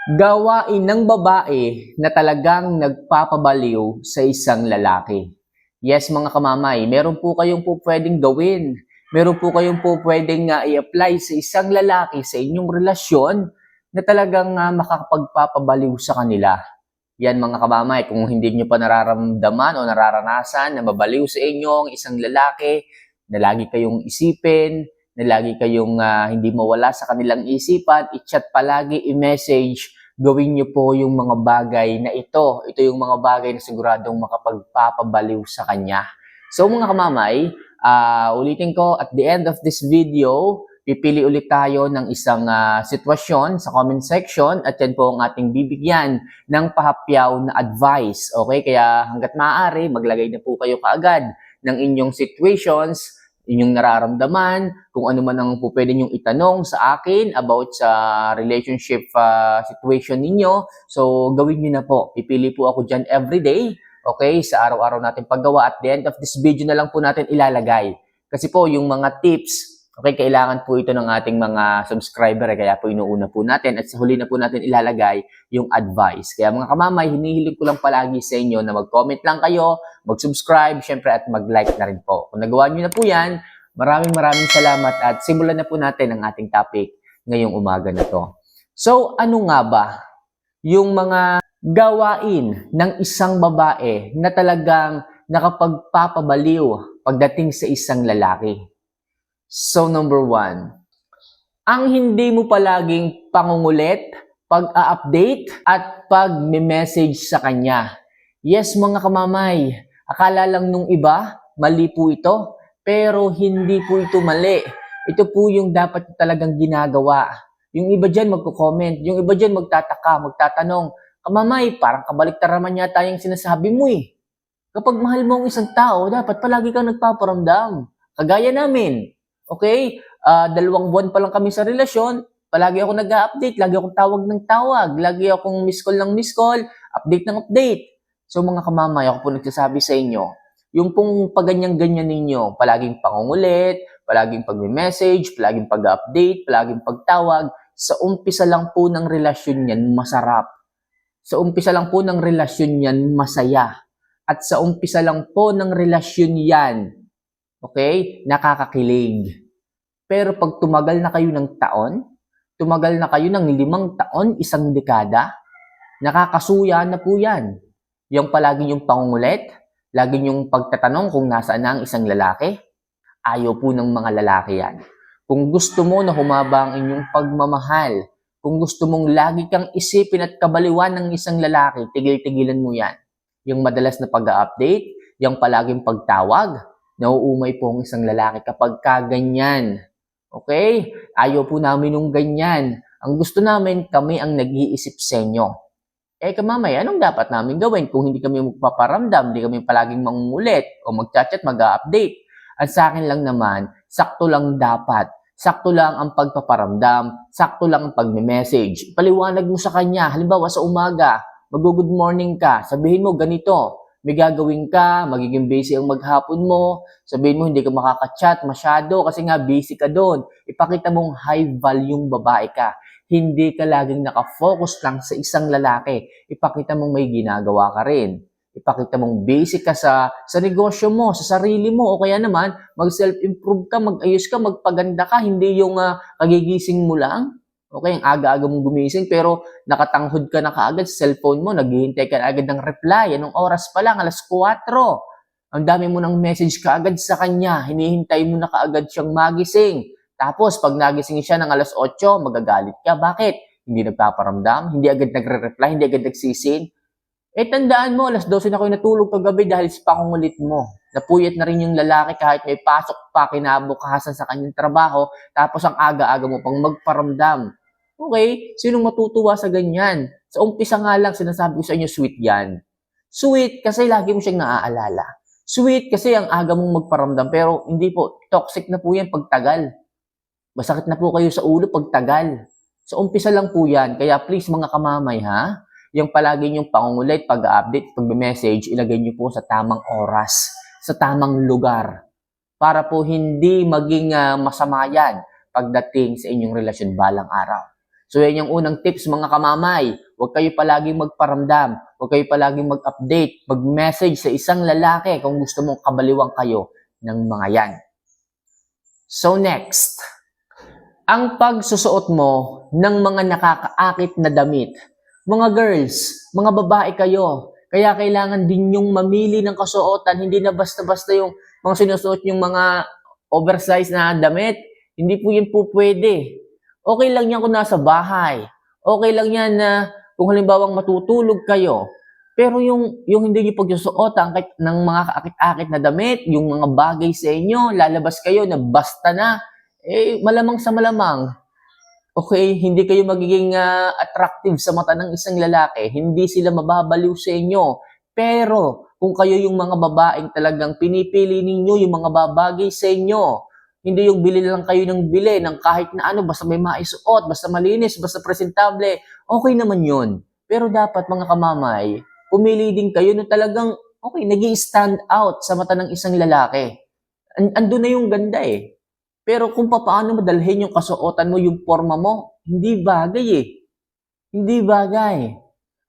Gawain ng babae na talagang nagpapabaliw sa isang lalaki. Yes, mga kamamay, meron po kayong po pwedeng gawin. Meron po kayong po pwedeng i-apply sa isang lalaki sa inyong relasyon na talagang makakapagpapabaliw sa kanila. Yan mga kamamay, kung hindi nyo pa nararamdaman o nararanasan na mabaliw sa inyo ang isang lalaki, na lagi kayong isipin, na lagi kayong hindi mawala sa kanilang isipan, i-chat palagi, i-message, gawin nyo po yung mga bagay na ito. Ito yung mga bagay na siguradong makapagpapabaliw sa kanya. So mga kamamay, ulitin ko, at the end of this video, pipili ulit tayo ng isang sitwasyon sa comment section at yan po ang ating bibigyan ng pahapyaw na advice. Okay, kaya hanggat maaari, maglagay na po kayo kaagad ng inyong situations, inyong nararamdaman, kung ano man ang po pwede nyong itanong sa akin about sa relationship situation ninyo. So, gawin nyo na po. Pipili po ako dyan everyday. Okay, sa araw-araw natin paggawa. At the end of this video na lang po natin ilalagay. Kasi po, yung mga tips, okay, kailangan po ito ng ating mga subscriber, kaya po inuuna po natin at sa huli na po natin ilalagay yung advice. Kaya mga kamamay, hinihiling ko lang palagi sa inyo na mag-comment lang kayo, mag-subscribe, syempre at mag-like na rin po. Kung nagawa nyo na po yan, maraming salamat at simulan na po natin ang ating topic ngayong umaga na to. So, ano nga ba yung mga gawain ng isang babae na talagang nakapagpapabaliw pagdating sa isang lalaki? So, number 1, ang hindi mo palaging pangungulit, pag-a-update, at pag-message sa kanya. Yes, mga kamamay, akala lang nung iba, mali po ito, pero hindi po ito mali. Ito po yung dapat talagang ginagawa. Yung iba dyan magko-comment, yung iba dyan magtataka, magtatanong, kamamay, parang kabaliktad naman yata yung sinasabi mo eh. Kapag mahal mo ang isang tao, dapat palagi kang nagpaparamdam. Kagaya namin. Okay? 2 buwan pa lang kami sa relasyon, palagi ako nag-update, lagi akong tawag ng tawag, lagi akong miss call ng miss call, update ng update. So mga kamamay, ako po nagsasabi sa inyo, yung pong paganyan-ganyan ninyo, palaging pangungulit, palaging pag-message, palaging pag-update, palaging pagtawag, sa umpisa lang po ng relasyon yan, masarap. Sa umpisa lang po ng relasyon yan, masaya. At sa umpisa lang po ng relasyon yan, okay, nakakakilig. Pero pag tumagal na kayo ng taon, tumagal na kayo ng 5 taon, 1 dekada, nakakasuya na po yan. Yung palagi yung pangungulit, lagi yung pagtatanong kung nasaan na ang isang lalaki, ayaw po ng mga lalaki yan. Kung gusto mo na humaba ang inyong pagmamahal, kung gusto mong lagi kang isipin at kabaliwan ng isang lalaki, tigil-tigilan mo yan. Yung madalas na pag-update, yung palaging pagtawag, nauumay po ang isang lalaki kapag kaganyan. Okay? Ayaw po namin nung ganyan. Ang gusto namin, kami ang nag-iisip sa inyo. Kamamay, anong dapat namin gawin kung hindi kami magpaparamdam, hindi kami palaging mangungulit o mag-chat, mag-update? At sa akin lang naman, sakto lang dapat. Sakto lang ang pagpaparamdam, sakto lang ang pagme-message. Paliwanag mo sa kanya, halimbawa sa umaga, mag-good morning ka, sabihin mo ganito, may gagawin ka, magiging busy ang maghapon mo, sabihin mo hindi ka makaka-chat masyado kasi nga busy ka doon. Ipakita mong high value babae ka. Hindi ka laging nakafocus lang sa isang lalaki. Ipakita mong may ginagawa ka rin. Ipakita mong busy ka sa negosyo mo, sa sarili mo, o kaya naman mag-self-improve ka, mag-ayos ka, magpaganda ka, hindi yung kagigising mo lang. Okay, ang aga-aga mong gumising pero nakatanghod ka na kaagad sa cellphone mo, naghihintay ka na agad ng reply. Anong oras pa lang? 4:00. Ang dami mo ng message kaagad sa kanya, hinihintay mo na kaagad siyang magising. Tapos pag nagising siya ng 8:00, magagalit ka. Bakit? Hindi nagpaparamdam, hindi agad nagre-reply, hindi agad nagsisin. Tandaan mo, 12:00 na kayo natulog kagabi dahil sa pangungulit mo. Napuyat na rin yung lalaki kahit may pasok pa kinabukasan sa kanyang trabaho, tapos ang aga-aga mo pang magparamdam. Okay, sinong matutuwa sa ganyan? Sa umpisa nga lang, sinasabi ko sa inyo, sweet yan. Sweet kasi lagi mo siyang naaalala. Sweet kasi ang aga mong magparamdam, pero hindi po, toxic na po yan pagtagal. Masakit na po kayo sa ulo pagtagal. Sa umpisa lang po yan, kaya please mga kamamay ha, yung palagi yung pangungulit, pag-update, pag-message, ilagay nyo po sa tamang oras, sa tamang lugar, para po hindi maging masama yan pagdating sa inyong relasyon balang araw. So yan yung unang tips mga kamamay. Huwag kayo palaging magparamdam. Huwag kayo palaging mag-update, mag-message sa isang lalaki kung gusto mong kabaliwang kayo ng mga yan. So next, ang pagsusuot mo ng mga nakakaakit na damit. Mga girls, mga babae kayo, kaya kailangan din yung mamili ng kasuotan, hindi na basta-basta yung mga sinusuot yung mga oversized na damit. Hindi po yan po pwede. Okay lang yan kung nasa bahay. Okay lang yan na kung halimbawang matutulog kayo. Pero yung hindi niyo pagsusuotan ng mga kaakit-akit na damit, yung mga bagay sa inyo, lalabas kayo na basta na, malamang sa malamang, okay, hindi kayo magiging attractive sa mata ng isang lalaki, hindi sila mababaliw sa inyo. Pero kung kayo yung mga babaeng talagang pinipili ninyo yung mga babagay sa inyo, hindi yung bili lang kayo ng bili ng kahit na ano, basta may maisuot, basta malinis, basta presentable, okay naman yun. Pero dapat mga kamamay, pumili din kayo na talagang, okay, nag-i-stand out sa mata ng isang lalaki. Andun na yung ganda eh. Pero kung paano madalhin yung kasuotan mo, yung forma mo, hindi bagay eh. Hindi bagay.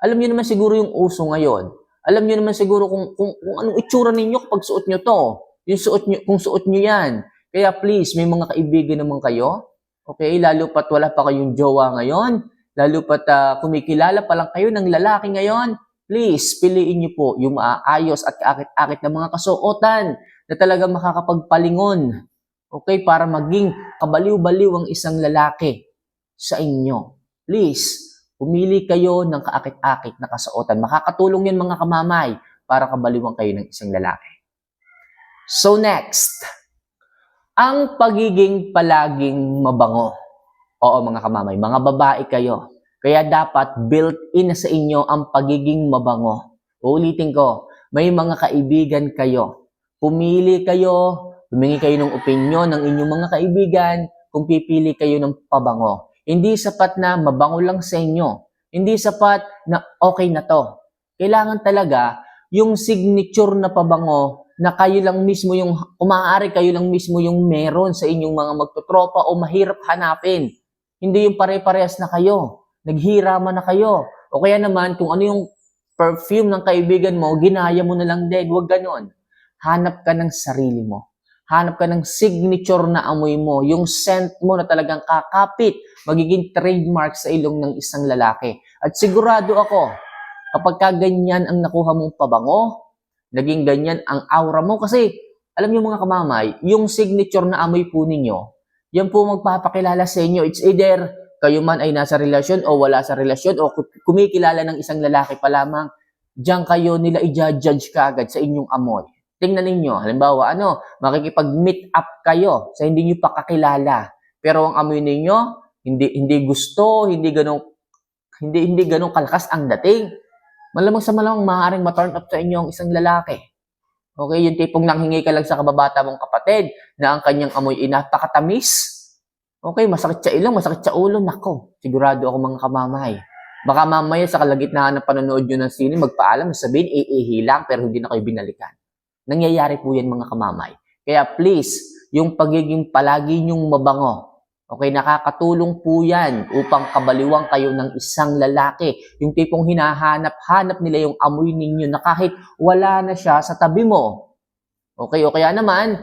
Alam niyo naman siguro yung uso ngayon. Alam niyo naman siguro kung anong itsura ninyo kapag suot niyo to. Yung suot niyo, kung suot niyo yan. Kaya please, may mga kaibigan naman kayo. Okay, lalo pat wala pa kayong jowa ngayon. Lalo pat kumikilala pa lang kayo ng lalaki ngayon. Please, piliin niyo po yung maayos at kaakit-akit na mga kasuotan na talagang makakapagpalingon. Okay, para maging kabaliw-baliw ang isang lalaki sa inyo. Please, pumili kayo ng kaakit-akit na kasuotan. Makakatulong yan mga kamamay para kabaliwan kayo ng isang lalaki. So next, ang pagiging palaging mabango. Oo mga kamamay, mga babae kayo. Kaya dapat built-in na sa inyo ang pagiging mabango. Uulitin ko, may mga kaibigan kayo. Pumili kayo, humingi kayo ng opinyon ng inyong mga kaibigan kung pipili kayo ng pabango. Hindi sapat na mabango lang sa inyo. Hindi sapat na okay na to. Kailangan talaga yung signature na pabango na kayo lang mismo yung, umaari kayo lang mismo yung meron sa inyong mga magtutropa o mahirap hanapin. Hindi yung pare-parehas na kayo. Naghiraman na kayo. O kaya naman kung ano yung perfume ng kaibigan mo, ginaya mo na lang din. Huwag ganon. Hanap ka ng sarili mo. Hanap ka ng signature na amoy mo, yung scent mo na talagang kakapit, magiging trademark sa ilong ng isang lalaki. At sigurado ako, kapag ganyan ang nakuha mong pabango, naging ganyan ang aura mo. Kasi, alam niyo mga kamamay, yung signature na amoy po ninyo, yan po magpapakilala sa inyo. It's either kayo man ay nasa relasyon o wala sa relasyon o kumikilala ng isang lalaki pa lamang, diyan kayo nila i-judge kaagad sa inyong amoy. Tingnan ninyo, halimbawa, makikipag-meet up kayo sa hindi nyo pa kakilala. Pero ang amoy ninyo, hindi gusto, hindi ganong kalakas ang dating. Malamang sa malamang maaaring ma-turn up sa inyo ang isang lalaki. Okay, yung tipong nanghingi ka lang sa kababata mong kapatid na ang kanyang amoy ay napakatamis. Okay, masakit sa ilong, masakit sa ulo. Nako, sigurado ako mga kamamay. Baka mamaya sa kalagitnaan ng panonood nyo ng sine, magpaalam, sabihin, iihi lang, pero hindi na kayo binalikan. Nangyayari po yan mga kamamay. Kaya please, yung pagiging palagi nyong mabango, okay, nakakatulong po yan upang kabaliwang kayo ng isang lalaki. Yung tipong hinahanap-hanap nila yung amoy ninyo na kahit wala na siya sa tabi mo. Okay, o kaya naman,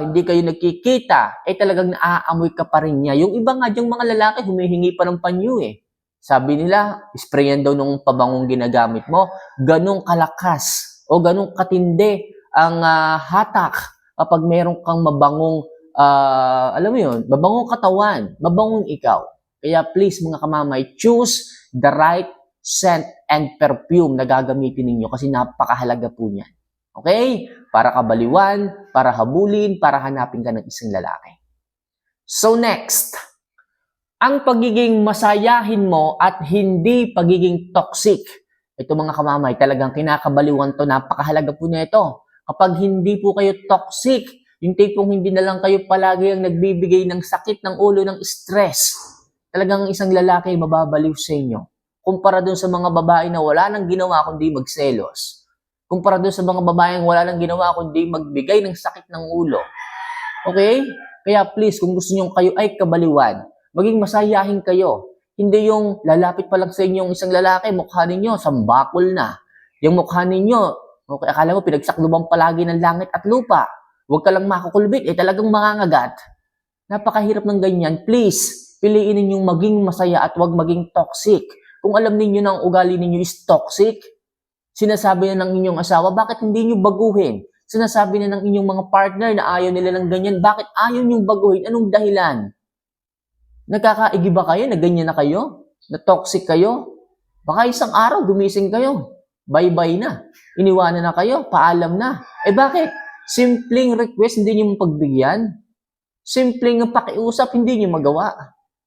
hindi kayo nagkikita, talagang naaamoy ka pa rin niya. Yung iba nga diyang mga lalaki, humihingi pa ng panyo eh. Sabi nila, sprayan daw nung pabangong ginagamit mo, ganong kalakas o ganong katindi ang hatak kapag meron kang mabangong, alam mo yun, mabangong katawan, mabangong ikaw. Kaya please mga kamamay, choose the right scent and perfume na gagamitin ninyo kasi napakahalaga po niyan. Okay? Para kabaliwan, para habulin, para hanapin ka ng isang lalaki. So next, ang pagiging masayahin mo at hindi pagiging toxic. Ito mga kamamay, talagang kinakabaliwan to, napakahalaga po na ito. Kapag hindi po kayo toxic, yung tipong hindi na lang kayo palagi ang nagbibigay ng sakit ng ulo, ng stress, talagang isang lalaki mababaliw sa inyo. Kumpara dun sa mga babae na wala nang ginawa kundi magselos. Kumpara dun sa mga babaeng wala nang ginawa kundi magbigay ng sakit ng ulo. Okay? Kaya please, kung gusto nyo kayo ay kabaliwan, maging masayahin kayo. Hindi yung lalapit pa lang sa inyo yung isang lalaki, mukha ninyo, sambakol na. Yung mukha ninyo, okay, akala mo pinagsakluban palagi ng langit at lupa. Huwag ka lang makukulbit, talagang mangangagat. Napakahirap ng ganyan. Please, piliin ninyong maging masaya at huwag maging toxic. Kung alam ninyo na ang ugali ninyo is toxic, sinasabi na ng inyong asawa, bakit hindi nyo baguhin? Sinasabi na ng inyong mga partner na ayaw nila ng ganyan, bakit ayaw nyo baguhin? Anong dahilan? Nagkakaigi ba kayo? Na ganyan na kayo? Na toxic kayo? Baka isang araw gumising kayo. Bye-bye na. Iniwanan na kayo. Paalam na. Bakit? Simpleng request, hindi nyo pagbigyan. Simpleng pakiusap, hindi nyo magawa.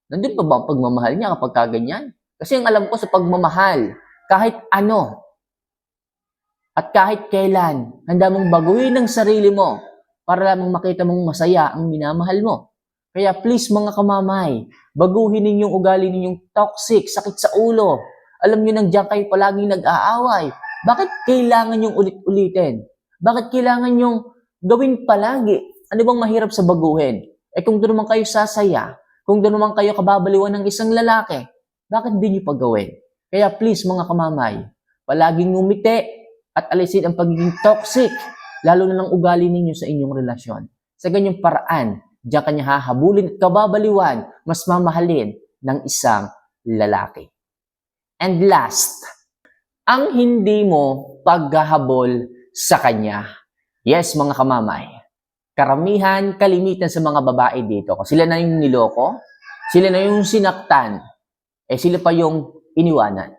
Nandun pa ba ang pagmamahal niya kapag kaganyan? Kasi ang alam ko sa pagmamahal, kahit ano, at kahit kailan, handa mong baguhin ang sarili mo para lamang makita mong masaya ang minamahal mo. Kaya please mga kamamay, baguhin ninyong ugali ninyong toxic, sakit sa ulo. Alam niyo nang diyan kayo palaging nag-aaway. Bakit kailangan yung ulit-ulitin? Bakit kailangan yung gawin palagi? Ano bang mahirap sa baguhin? Kung doon naman kayo sasaya, kung doon naman kayo kababaliwan ng isang lalaki, bakit hindi niyo pagawin? Kaya please mga kamamay, palaging ngumiti at alisin ang pagiging toxic, lalo na ng ugali ninyo sa inyong relasyon. Sa ganyang paraan, diyan kanya hahabulin at kababaliwan, mas mamahalin ng isang lalaki. And last, ang hindi mo paghahabol sa kanya. Yes, mga kamamay. Kalimitan sa mga babae dito, sila na yung niloko, sila na yung sinaktan, sila pa yung iniwanan.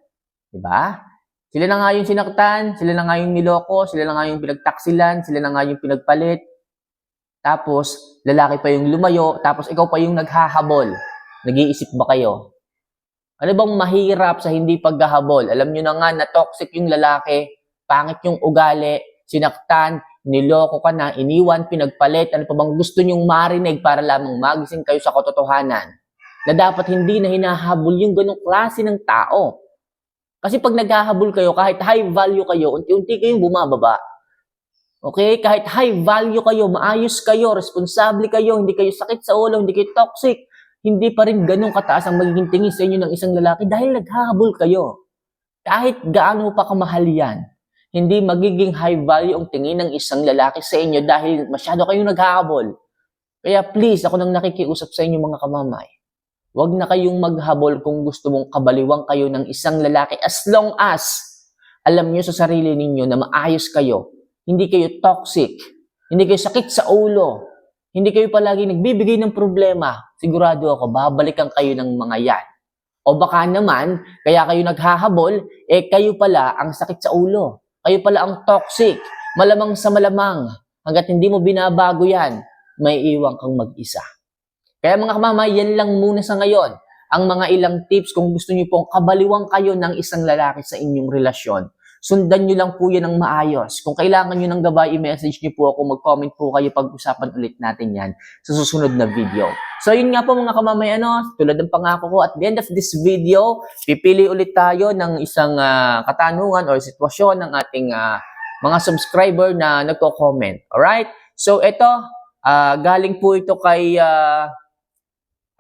Diba? Sila na nga yung sinaktan, sila na nga yung niloko, sila na nga yung pinagtaksilan, sila na nga yung pinagpalit. Tapos, lalaki pa yung lumayo, tapos ikaw pa yung naghahabol. Nag-iisip ba kayo? Ano bang mahirap sa hindi paghahabol? Alam nyo na nga na toxic yung lalaki, pangit yung ugali, sinaktan, niloko ka na, iniwan, pinagpalit, ano pa bang gusto nyong marinig para lamang magising kayo sa katotohanan? Na dapat hindi na hinahabol yung ganong klase ng tao. Kasi pag naghahabol kayo, kahit high value kayo, unti-unti kayong bumababa. Okay? Kahit high value kayo, maayos kayo, responsable kayo, hindi kayo sakit sa ulo, hindi kayo toxic, hindi pa rin ganun kataas ang magiging tingin sa inyo ng isang lalaki dahil naghahabol kayo. Kahit gaano pa kamahal yan, hindi magiging high value ang tingin ng isang lalaki sa inyo dahil masyado kayong naghahabol. Kaya please, ako nang nakikiusap sa inyo mga kamamay, huwag na kayong maghabol kung gusto mong kabaliwang kayo ng isang lalaki as long as alam nyo sa sarili ninyo na maayos kayo. Hindi kayo toxic, hindi kayo sakit sa ulo, hindi kayo palagi nagbibigay ng problema, sigurado ako, babalikan kayo ng mga yan. O baka naman, kaya kayo naghahabol, kayo pala ang sakit sa ulo. Kayo pala ang toxic, malamang sa malamang. Hanggat hindi mo binabago yan, may iwan kang mag-isa. Kaya mga kamamay, yan lang muna sa ngayon. Ang mga ilang tips kung gusto niyo pong kabaliwang kayo ng isang lalaki sa inyong relasyon. Sundan nyo lang po yan ng maayos. Kung kailangan nyo ng gabay, i-message nyo po ako, mag-comment po kayo, pag-usapan ulit natin yan sa susunod na video. So yun nga po mga kamamay, tulad ng pangako ko, at the end of this video, pipili ulit tayo ng isang katanungan or sitwasyon ng ating mga subscriber na nagko-comment. Alright? So ito, galing po ito kay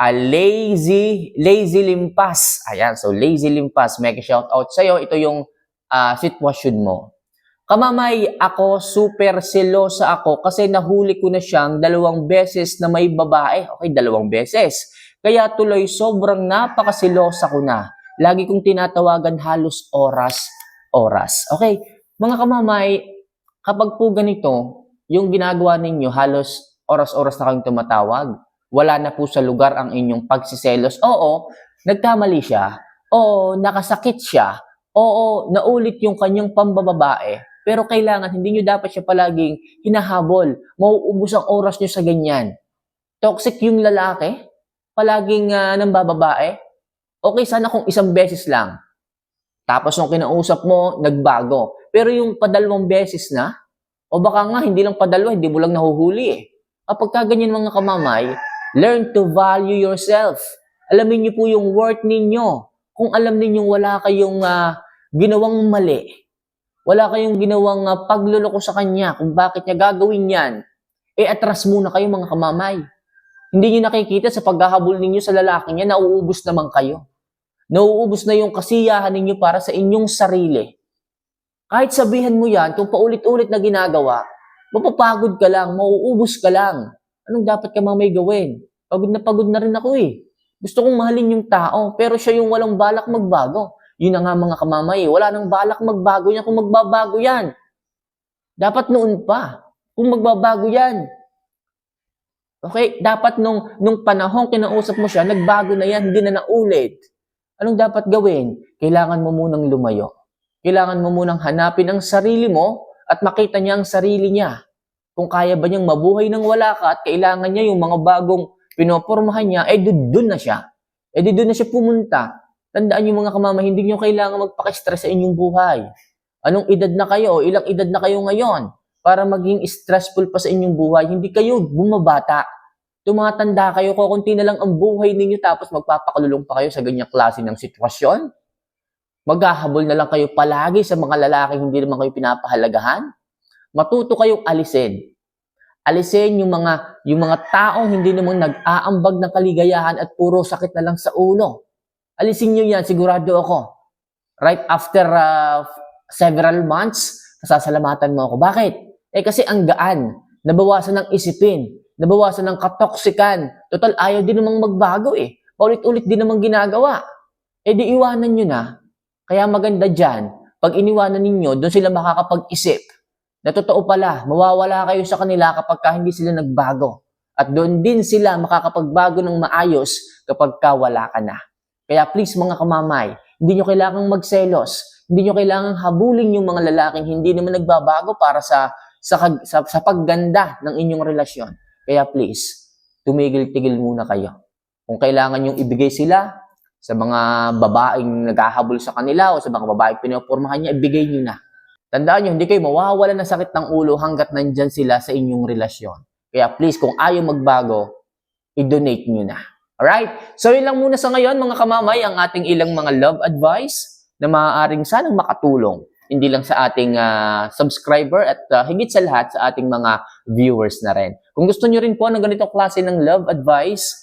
Lazy Limpas. Ayan, so Lazy Limpas, mega shout out sa'yo. Ito yung sitwasyon mo. Kamamay, ako super selosa ako kasi nahuli ko na siyang 2 beses na may babae. Okay, 2 beses. Kaya tuloy sobrang napakaselosa ko na. Lagi kong tinatawagan halos oras. Okay, mga kamamay, kapag po ganito, yung ginagawa ninyo halos oras-oras na kayong tumatawag, wala na po sa lugar ang inyong pagsiselos. Oo, nagkamali siya. Oo, nakasakit siya. Oo, naulit yung kanyang pambababae, pero kailangan, hindi nyo dapat siya palaging hinahabol. Mauubos ang oras nyo sa ganyan. Toxic yung lalaki, palaging nambababae. Okay, sana kung 1 beses lang. Tapos nung kinausap mo, nagbago. Pero yung pa 2 beses na, o baka nga, hindi lang pa 2, hindi mo lang nahuhuli Kapag kaganyan mga kamamay, learn to value yourself. Alamin niyo po yung worth ninyo. Kung alam ninyong wala kayong ginawang mali, wala kayong ginawang pagluloko sa kanya, kung bakit niya gagawin yan, atras muna kayo mga kamamay. Hindi niyo nakikita sa paghahabol ninyo sa lalaki niya, nauubos naman kayo. Nauubos na yung kasiyahan ninyo para sa inyong sarili. Kahit sabihan mo yan, kung paulit-ulit na ginagawa, mapapagod ka lang, mauubos ka lang. Anong dapat ka mamay gawin? Pagod na rin ako eh. Gusto kong mahalin yung tao, pero siya yung walang balak magbago. Yun na nga mga kamamay, wala nang balak magbago yan kung magbabago yan. Dapat noon pa, kung magbabago yan. Okay? Dapat nung panahon kinausap mo siya, nagbago na yan, hindi na naulit. Anong dapat gawin? Kailangan mo munang lumayo. Kailangan mo munang hanapin ang sarili mo at makita niya ang sarili niya. Kung kaya ba niyang mabuhay nang wala ka at kailangan niya yung mga bagong pinopormahan niya, doon na siya. Doon na siya pumunta. Tandaan niyo mga kamama, hindi niyo kailangan magpaka-stress sa inyong buhay. Anong edad na kayo? Ilang edad na kayo ngayon? Para maging stressful pa sa inyong buhay, hindi kayo bumabata. Tumatanda kayo, kukunti na lang ang buhay ninyo tapos magpapakalulong pa kayo sa ganyang klase ng sitwasyon? Maghahabol na lang kayo palagi sa mga lalaking hindi naman kayo pinapahalagahan? Matuto kayong alisin. Alisin yung mga taong hindi naman nag-aambag ng kaligayahan at puro sakit na lang sa ulo. Alisin nyo yan, sigurado ako. Right after several months, nasasalamatan mo ako. Bakit? Kasi ang gaan, nabawasan ng isipin, nabawasan ng katoksikan. Total, ayaw din namang magbago eh. Paulit-ulit din namang ginagawa. Di iwanan nyo na. Kaya maganda dyan, pag iniwanan ninyo, doon sila makakapag-isip. Na totoo pala, mawawala kayo sa kanila kapag hindi sila nagbago. At doon din sila makakapagbago ng maayos kapag wala ka na. Kaya please mga kamamay, hindi nyo kailangang magselos. Hindi nyo kailangang habulin yung mga lalaking hindi naman nagbabago para sa pagganda ng inyong relasyon. Kaya please, tumigil-tigil muna kayo. Kung kailangan yung ibigay sila sa mga babaeng naghahabol sa kanila o sa mga babaeng pinopormahan niya, ibigay nyo na. Tandaan nyo, hindi kayo mawawala ng sakit ng ulo hanggat nandyan sila sa inyong relasyon. Kaya please, kung ayaw magbago, i-donate nyo na. Alright? So yun lang muna sa ngayon mga kamamay, ang ating ilang mga love advice na maaaring sanang makatulong. Hindi lang sa ating subscriber at higit sa lahat sa ating mga viewers na rin. Kung gusto nyo rin po ng ganitong klase ng love advice,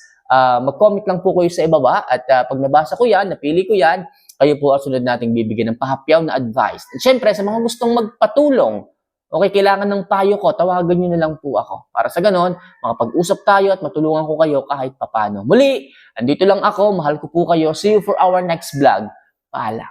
mag-comment lang po kayo sa ibaba at pag nabasa ko yan, napili ko yan, kayo po ang sunod nating bibigyan ng pahapyaw na advice. At syempre, sa mga gustong magpatulong, okay, kailangan ng payo ko, tawagan nyo na lang po ako. Para sa ganon, makapag-usap tayo at matulungan ko kayo kahit papano. Muli, andito lang ako, mahal ko po kayo. See you for our next vlog. Paalam.